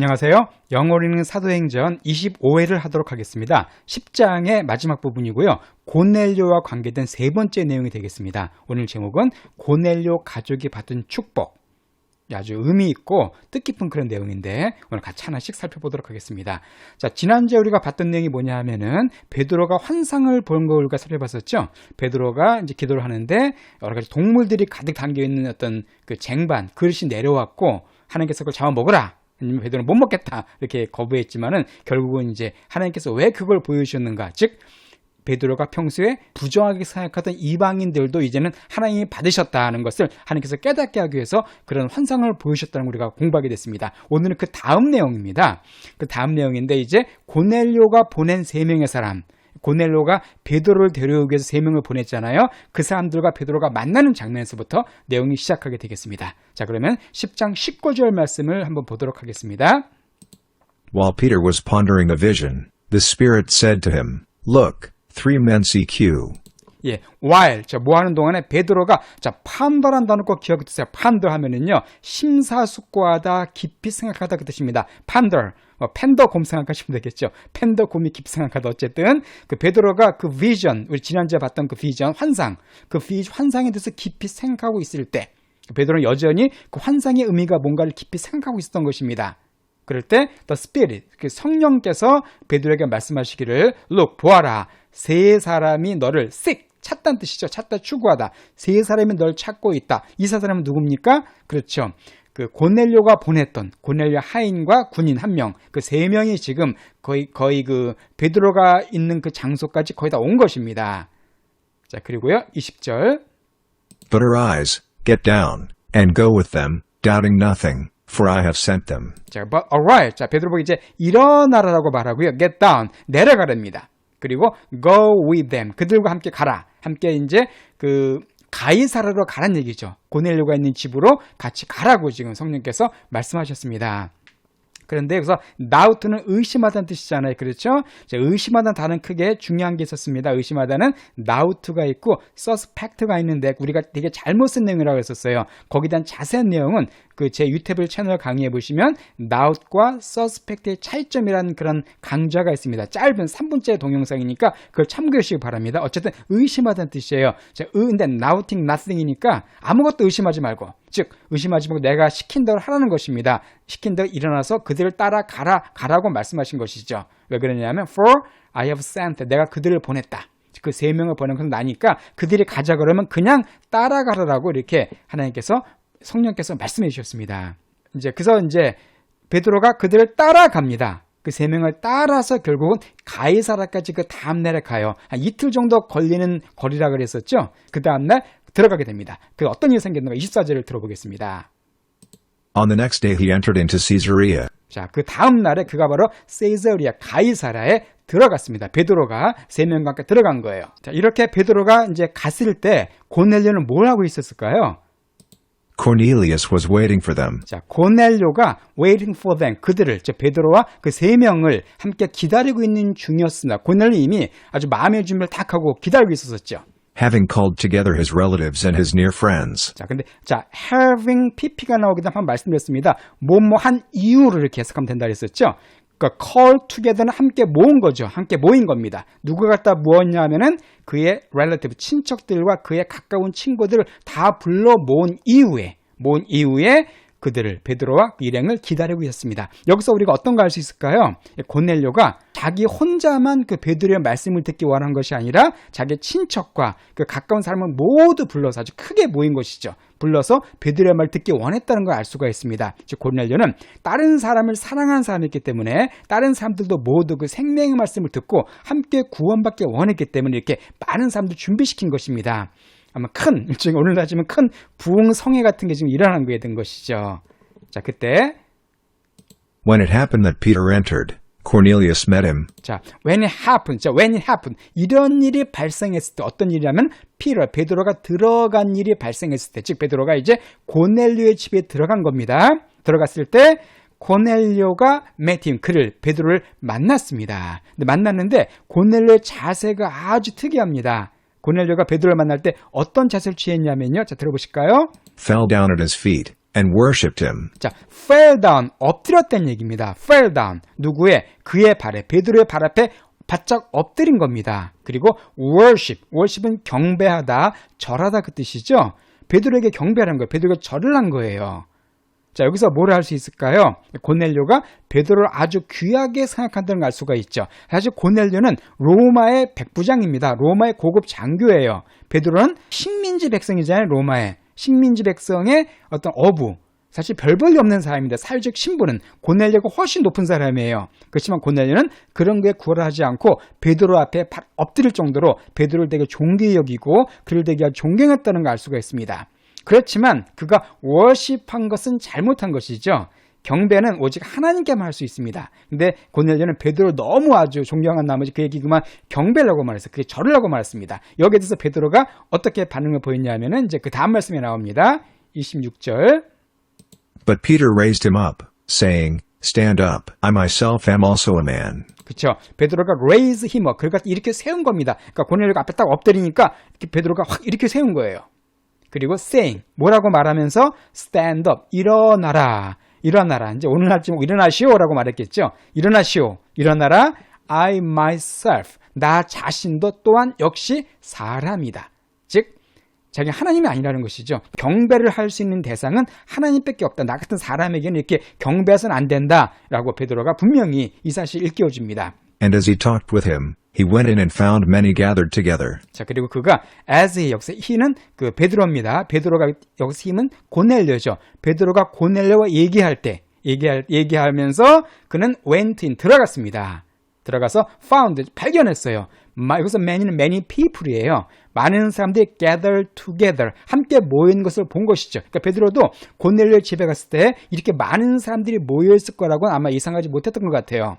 안녕하세요. 영어로 읽는 사도행전 25회를 하도록 하겠습니다. 10장의 마지막 부분이고요. 고넬료와 관계된 세 번째 내용이 되겠습니다. 오늘 제목은 고넬료 가족이 받은 축복. 아주 의미 있고 뜻깊은 그런 내용인데 오늘 같이 하나씩 살펴보도록 하겠습니다. 자, 지난주에 우리가 봤던 내용이 뭐냐 하면은 베드로가 환상을 본 걸 우리가 살펴봤었죠. 베드로가 이제 기도를 하는데 여러 가지 동물들이 가득 담겨 있는 어떤 그 쟁반, 그릇이 내려왔고 하나님께서 그걸 잡아먹으라. 아니면 베드로는 못 먹겠다. 이렇게 거부했지만은 결국은 이제 하나님께서 왜 그걸 보여주셨는가? 즉, 베드로가 평소에 부정하게 생각하던 이방인들도 이제는 하나님이 받으셨다는 것을 하나님께서 깨닫게 하기 위해서 그런 환상을 보여주셨다는 걸 우리가 공부하게 됐습니다. 오늘은 그 다음 내용입니다. 그 다음 내용인데 이제 고넬료가 보낸 세 명의 사람, 고넬료가 베드로를 데려오기 위해서 세 명을 보냈잖아요. 그 사람들과 베드로가 만나는 장면에서부터 내용이 시작하게 되겠습니다. 자, 그러면 10장 19절 말씀을 한번 보도록 하겠습니다. While Peter was pondering a vision, the Spirit said to him, Look, 3 men seek you. 예, while, 뭐 하는 동안에 베드로가, 판더란 단어 꼭 기억해 두세요. 판더 하면은요, 심사숙고하다, 깊이 생각하다 그 뜻입니다. 판더, 팬더곰 생각하시면 되겠죠. 팬더곰이 깊이 생각하다. 어쨌든, 그 베드로가 그 비전, 우리 지난주에 봤던 그 비전, 환상, 환상에 대해서 깊이 생각하고 있을 때, 베드로는 여전히 그 환상의 의미가 뭔가를 깊이 생각하고 있었던 것입니다. 그럴 때, the Spirit, 그 성령께서 베드로에게 말씀하시기를, look, 보아라. 세 사람이 너를 seek, 찾다는 뜻이죠. 찾다, 추구하다. 세 사람이 널 찾고 있다. 이 세 사람은 누굽니까? 그렇죠. 그 고넬료가 보냈던 고넬료 하인과 군인 한 명, 그 세 명이 지금 거의 그 베드로가 있는 그 장소까지 거의 다 온 것입니다. 자, 그리고요, 20절. But arise, get down, and go with them, doubting nothing, for I have sent them. 자, but arise. 자, 베드로 보기 이제 일어나라라고 말하고요. get down, 내려가랍니다. 그리고 go with them, 그들과 함께 가라. 함께 이제 그 가이사라로 가란 얘기죠. 고넬료가 있는 집으로 같이 가라고 지금 성령께서 말씀하셨습니다. 그런데 여기서 doubt는 의심하다는 뜻이잖아요. 그렇죠? 의심하다는 단어는 크게 중요한 게 있었습니다. 의심하다는 doubt가 있고 suspect가 있는데 우리가 되게 잘못 쓴 내용이라고 했었어요. 거기에 대한 자세한 내용은 그 제 유튜브 채널 강의해 보시면 doubt과 suspect의 차이점이라는 그런 강좌가 있습니다. 짧은 3분째 동영상이니까 그걸 참고해 주시기 바랍니다. 어쨌든 의심하다는 뜻이에요. 근데 doubting nothing이니까 아무것도 의심하지 말고, 즉 의심하지 말고 내가 시킨 대로 하라는 것입니다. 시킨 대로 일어나서 그들을 따라 가라고 말씀하신 것이죠. 왜 그러냐면 for I have sent, 내가 그들을 보냈다. 그 세 명을 보낸 것은 나니까 그들이 가자 그러면 그냥 따라가라라고 이렇게 하나님께서 성령께서 말씀해 주셨습니다. 그래서 베드로가 그들을 따라갑니다. 그 세 명을 따라서 결국은 가이사라까지 그 다음날에 가요. 한 이틀 정도 걸리는 거리라 그랬었죠. 그 다음날 들어가게 됩니다. 그 어떤 일이 생겼는가 24절을 들어보겠습니다. On the next day he entered into Caesarea. 자, 그 다음날에 그가 바로 세이사리아 가이사라에 들어갔습니다. 베드로가 세 명과 함께 들어간 거예요. 자, 이렇게 베드로가 갔을 때 고넬료는 뭘 하고 있었을까요? Cornelius was waiting for them. 자, 고넬료가 waiting for them, 그들을, 베드로와 그 세 명을 함께 기다리고 있는 중이었습니다. 고넬료 이미 아주 마음의 준비를 다 하고 기다리고 있었었죠. Having called together his relatives and his near friends. having pp가 나오기 전에 한번 말씀드렸습니다. 한 이유를 이렇게 해석하면 된다 그랬었죠. 그러니까 call together는 함께 모은 거죠. 함께 모인 겁니다. 누가 갖다 모았냐 하면은 그의 relative, 친척들과 그의 가까운 친구들을 다 불러 모은 이후에 그들을, 베드로와 일행을 기다리고 있었습니다. 여기서 우리가 어떤 거 알 수 있을까요? 고넬료가 자기 혼자만 그 베드로의 말씀을 듣기 원한 것이 아니라 자기 친척과 그 가까운 사람을 모두 불러서 아주 크게 모인 것이죠. 불러서 베드로의 말 듣기 원했다는 걸 알 수가 있습니다. 즉 고넬료는 다른 사람을 사랑한 사람이기 때문에 다른 사람들도 모두 그 생명의 말씀을 듣고 함께 구원받기 원했기 때문에 이렇게 많은 사람들 준비시킨 것입니다. 아마 일종의 오늘 따지면 큰 부흥성회 같은 게 지금 일어난 거에 된 것이죠. 자, 그때 When it happened that Peter entered, Cornelius met him. 자, when it happened. 이런 일이 발생했을 때 어떤 일이냐면 베드로가 들어간 일이 발생했을 때, 즉 베드로가 이제 고넬료의 집에 들어간 겁니다. 들어갔을 때 고넬료가 베드로를 만났습니다. 근데 만났는데 고넬료의 자세가 아주 특이합니다. 고넬료가 베드로를 만날 때 어떤 자세를 취했냐면요. 자, 들어보실까요? Fell down at his feet and worshipped him. 자, fell down, 엎드렸다는 얘기입니다. fell down, 누구의? 그의 발에, 베드로의 발 앞에 바짝 엎드린 겁니다. 그리고 worship은 경배하다, 절하다 그 뜻이죠. 베드로에게 경배하는 거예요. 베드로가 절을 한 거예요. 자, 여기서 뭘 할 수 있을까요? 고넬료가 베드로를 아주 귀하게 생각한다는 걸 알 수가 있죠. 사실 고넬료는 로마의 백부장입니다. 로마의 고급 장교예요. 베드로는 식민지 백성이잖아요. 로마의 식민지 백성의 어떤 어부, 사실 별 볼일 없는 사람입니다. 사회적 신분은 고넬료가 훨씬 높은 사람이에요. 그렇지만 고넬료는 그런 거에 구애하지 않고 베드로 앞에 엎드릴 정도로 베드로를 되게 존귀히 여기고 그를 되게 존경했다는 걸 알 수가 있습니다. 그렇지만 그가 워십한 것은 잘못한 것이죠. 경배는 오직 하나님께만 할 수 있습니다. 근데 고넬료는 베드로를 너무 아주 존경한 나머지 그에게 그만 경배라고 말했어요. 그게 절이라고 말했습니다. 여기에 대해서 베드로가 어떻게 반응을 보였냐면은 이제 그 다음 말씀에 나옵니다. 26절. But Peter raised him up, saying, Stand up, I myself am also a man. 그렇죠. 베드로가 raise him up, 그러니까 이렇게 세운 겁니다. 그러니까 고넬료가 앞에 딱 엎드리니까 이렇게 베드로가 확 이렇게 세운 거예요. 그리고 saying, 뭐라고 말하면서 stand up, 일어나라. 일어나라. 이제 오늘날 좀 일어나시오라고 말했겠죠. 일어나시오. 일어나라. I myself, 나 자신도 또한 역시 사람이다. 즉 자기 하나님이 아니라는 것이죠. 경배를 할 수 있는 대상은 하나님밖에 없다. 나 같은 사람에게는 이렇게 경배해서는 안 된다라고 베드로가 분명히 이 사실을 일깨워줍니다. And as he talked with him, he went in and found many gathered together. 자, 그리고 그가 as he, 여기서 he는 그 베드로입니다. 베드로가 여기서 힘은 고넬료죠. 베드로가 고넬료와 얘기할 때 얘기하면서 그는 went in, 들어갔습니다. 들어가서 found, 발견했어요. 여기서 many는 many people이에요. 많은 사람들이 gather together, 함께 모인 것을 본 것이죠. 그러니까 베드로도 고넬료 집에 갔을 때 이렇게 많은 사람들이 모여있을 거라고는 아마 예상하지 못했던 것 같아요.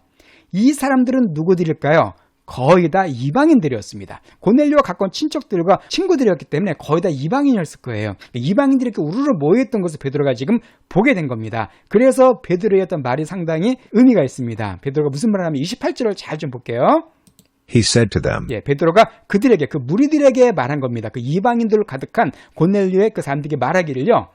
이 사람들은 누구들일까요? 거의 다 이방인들이었습니다. 고넬료와 가까운 친척들과 친구들이었기 때문에 거의 다 이방인이었을 거예요. 이방인들이 이렇게 우르르 모여있던 것을 베드로가 지금 보게 된 겁니다. 그래서 베드로의 어떤 말이 상당히 의미가 있습니다. 베드로가 무슨 말을 하면 28절을 잘 좀 볼게요. He said to them, 예, 베드로가 그들에게, 그 무리들에게 말한 겁니다. 그 이방인들로 가득한 고넬료의 그 사람들에게 말하기를요.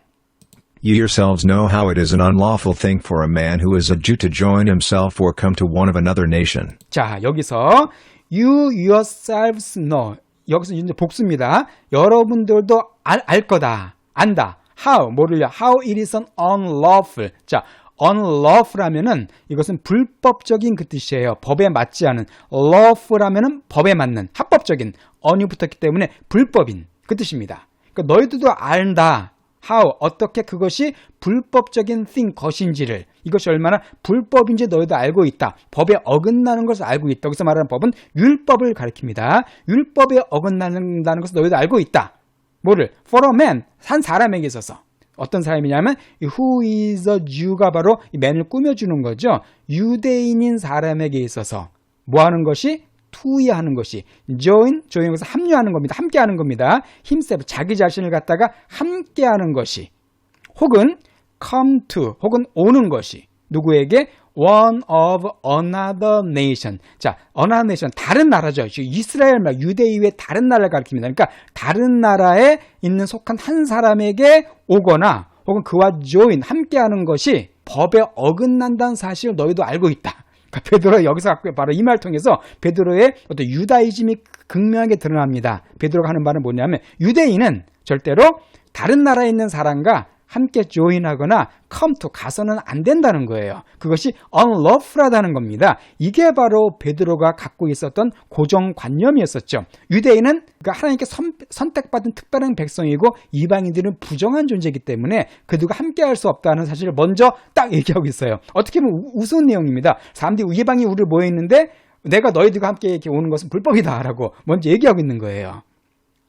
You yourselves know how it is an unlawful thing for a man who is a Jew to join himself or come to one of another nation. 자, 여기서 you yourselves know, 여기서 이제 복수입니다. 여러분들도 알 거다, 안다. How, 뭐를요? How it is an unlawful. 자, unlawful 하면은 이것은 불법적인 그 뜻이에요. 법에 맞지 않은. lawful 하면은 법에 맞는, 합법적인. on이 붙었기 때문에 불법인 그 뜻입니다. 그러니까 너희들도 안다. How, 어떻게 그것이 불법적인 thing, 것인지를, 이것이 얼마나 불법인지 너희도 알고 있다. 법에 어긋나는 것을 알고 있다. 여기서 말하는 법은 율법을 가리킵니다. 율법에 어긋나는 것을 너희도 알고 있다. 뭐를? For a man, 한 사람에게 있어서. 어떤 사람이냐면 who is a Jew가 바로 이 man을 꾸며주는 거죠. 유대인인 사람에게 있어서 뭐 하는 것이? 투이하는 것이, join에서 합류하는 겁니다. 함께하는 겁니다. himself, 자기 자신을 갖다가 함께하는 것이, 혹은 come to, 혹은 오는 것이, 누구에게? one of another nation. 자, another nation, 다른 나라죠. 이스라엘 말, 유대 이외의 다른 나라를 가리킵니다. 그러니까 다른 나라에 있는 속한 한 사람에게 오거나, 혹은 그와 join, 함께하는 것이 법에 어긋난다는 사실을 너희도 알고 있다. 그러니까 베드로가 여기서 바로 이 말을 통해서 베드로의 어떤 유다이즘이 극명하게 드러납니다. 베드로가 하는 말은 뭐냐면 유대인은 절대로 다른 나라에 있는 사람과 함께 조인하거나 come to, 가서는 안 된다는 거예요. 그것이 unlawful하다는 겁니다. 이게 바로 베드로가 갖고 있었던 고정관념이었었죠. 유대인은 그러니까 하나님께 선택받은 특별한 백성이고 이방인들은 부정한 존재이기 때문에 그들과 함께할 수 없다는 사실을 먼저 딱 얘기하고 있어요. 어떻게 보면 우스운 내용입니다. 사람들이 이방인이 우리를 모여있는데 내가 너희들과 함께 이렇게 오는 것은 불법이다라고 먼저 얘기하고 있는 거예요.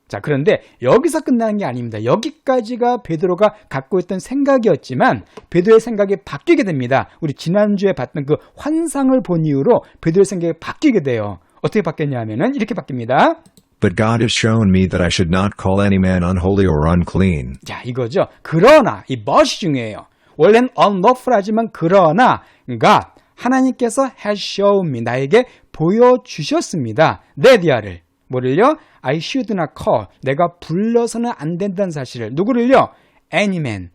자, 그런데 여기서 끝나는 게 아닙니다. 여기까지가 베드로가 갖고 있던 생각이었지만 베드로의 생각이 바뀌게 됩니다. 우리 지난주에 봤던 그 환상을 본 이후로 베드로의 생각이 바뀌게 돼요. 어떻게 바뀌었냐면은 이렇게 바뀝니다. But God has shown me that I should not call any man unholy or unclean. 자, 이거죠. 그러나, 이 but이 중요해요. 원래는 unlawful 하지만 그러나 God, 하나님께서 has shown me, 나에게 보여주셨습니다. 내 디아를. 뭐를요? I should not call, 내가 불러서는 안 된다는 사실을. 누구를요? Any man,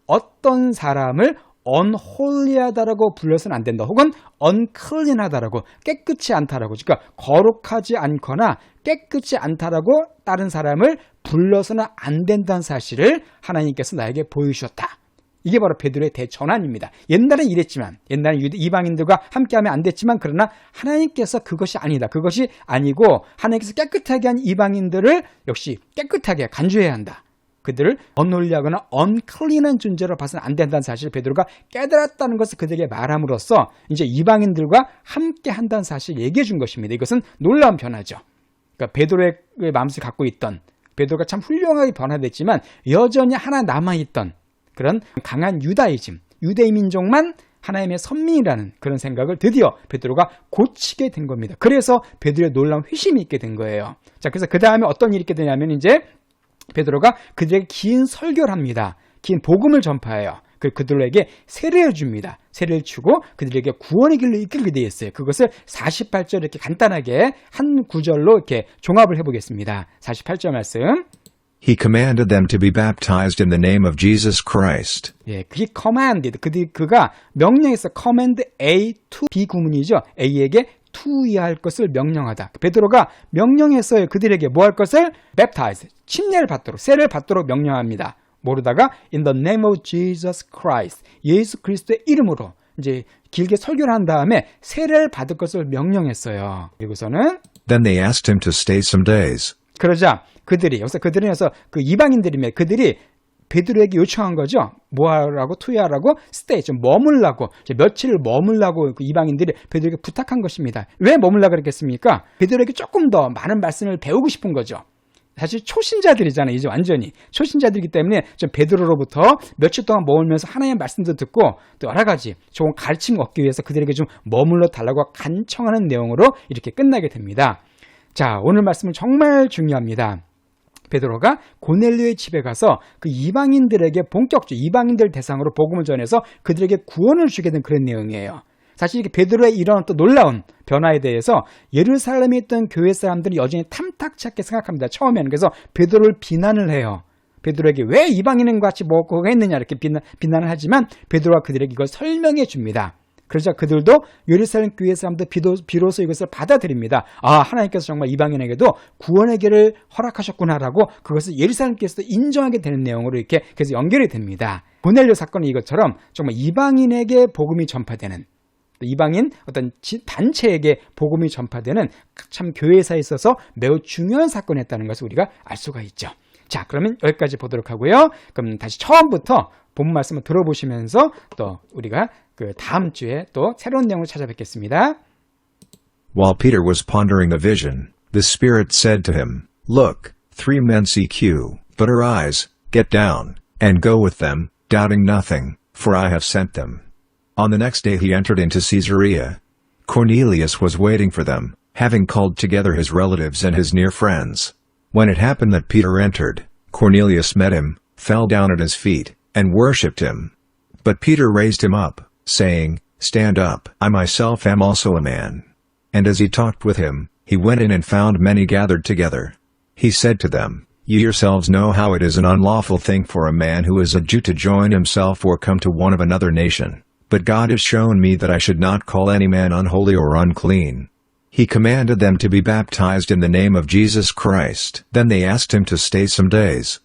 어떤 사람을 unholy하다라고 불러서는 안 된다. 혹은 unclean하다라고, 깨끗이 않다라고, 그러니까 거룩하지 않거나 깨끗이 않다라고 다른 사람을 불러서는 안 된다는 사실을 하나님께서 나에게 보여주셨다. 이게 바로 베드로의 대전환입니다. 옛날엔 이랬지만, 옛날엔 이방인들과 함께하면 안 됐지만, 그러나 하나님께서 그것이 아니다. 그것이 아니고 하나님께서 깨끗하게 한 이방인들을 역시 깨끗하게 간주해야 한다. 그들을 unholy하거나 unclean한 존재로 봐서는 안 된다는 사실을 베드로가 깨달았다는 것을 그들에게 말함으로써 이제 이방인들과 함께 한다는 사실을 얘기해 준 것입니다. 이것은 놀라운 변화죠. 그러니까 베드로의 마음속에 갖고 있던, 베드로가 참 훌륭하게 변화됐지만 여전히 하나 남아있던 그런 강한 유다이즘, 유대인 민족만 하나님의 선민이라는 그런 생각을 드디어 베드로가 고치게 된 겁니다. 그래서 베드로의 놀라운 회심이 있게 된 거예요. 자, 그래서 그 다음에 어떤 일이 있게 되냐면 이제 베드로가 그들에게 긴 설교를 합니다. 긴 복음을 전파해요. 그들에게 세례를 줍니다. 세례를 주고 그들에게 구원의 길로 이끌게 되어 있어요. 그것을 48절 이렇게 간단하게 한 구절로 이렇게 종합을 해보겠습니다. 48절 말씀. He commanded them to be baptized in the name of Jesus Christ. 예, 그게 commanded. 그가 명령했어. command A to B 구문이죠. A에게 to 할 것을 명령하다. 베드로가 명령했어요. 그들에게 뭐 할 것을? baptize. 침례를 받도록, 세례를 받도록 명령합니다. 모르다가 in the name of Jesus Christ. 예수 그리스도의 이름으로 이제 길게 설교를 한 다음에 세례를 받을 것을 명령했어요. 그리고서는 Then they asked him to stay some days. 그러자 그들이, 여기서 그 이방인들이면 그들이 베드로에게 요청한 거죠. 뭐하라고? 투여하라고? stay, 좀 머물라고, 며칠을 머물라고 그 이방인들이 베드로에게 부탁한 것입니다. 왜 머물라고 그랬겠습니까? 베드로에게 조금 더 많은 말씀을 배우고 싶은 거죠. 사실 초신자들이잖아요. 이제 완전히 초신자들이기 때문에 좀 베드로로부터 며칠 동안 머물면서 하나님의 말씀도 듣고 또 여러 가지 좋은 가르침을 얻기 위해서 그들에게 좀 머물러 달라고 간청하는 내용으로 이렇게 끝나게 됩니다. 자, 오늘 말씀은 정말 중요합니다. 베드로가 고넬료의 집에 가서 그 이방인들에게 본격적으로 이방인들 대상으로 복음을 전해서 그들에게 구원을 주게 된 그런 내용이에요. 사실 이게 베드로의 이런 또 놀라운 변화에 대해서 예루살렘에 있던 교회 사람들이 여전히 탐탁치 않게 생각합니다. 처음에는. 그래서 베드로를 비난을 해요. 베드로에게 왜 이방인과 같이 먹고 했느냐 이렇게 비난을 하지만 베드로가 그들에게 이걸 설명해 줍니다. 그러자 그들도 예루살렘 교회 사람들 비로소 이것을 받아들입니다. 아, 하나님께서 정말 이방인에게도 구원의 길을 허락하셨구나라고 그것을 예루살렘께서도 인정하게 되는 내용으로 이렇게 그래서 연결이 됩니다. 고넬료 사건이 이것처럼 정말 이방인에게 복음이 전파되는, 이방인 어떤 단체에게 복음이 전파되는 참 교회사에 있어서 매우 중요한 사건이었다는 것을 우리가 알 수가 있죠. 자, 그러면 여기까지 보도록 하고요. 그럼 다시 처음부터 본 말씀을 들어보시면서 또 우리가 그 다음 주에 또 새로운 내용을 찾아뵙겠습니다. While Peter was pondering a vision, the Spirit said to him, Look, 3 men seek you, but arise, get down, and go with them, doubting nothing, for I have sent them. On the next day he entered into Caesarea. Cornelius was waiting for them, having called together his relatives and his near friends. When it happened that Peter entered, Cornelius met him, fell down at his feet, and worshipped him. But Peter raised him up, saying, Stand up, I myself am also a man. And as he talked with him, he went in and found many gathered together. He said to them, You yourselves know how it is an unlawful thing for a man who is a Jew to join himself or come to one of another nation. But God has shown me that I should not call any man unholy or unclean. He commanded them to be baptized in the name of Jesus Christ. Then they asked him to stay some days.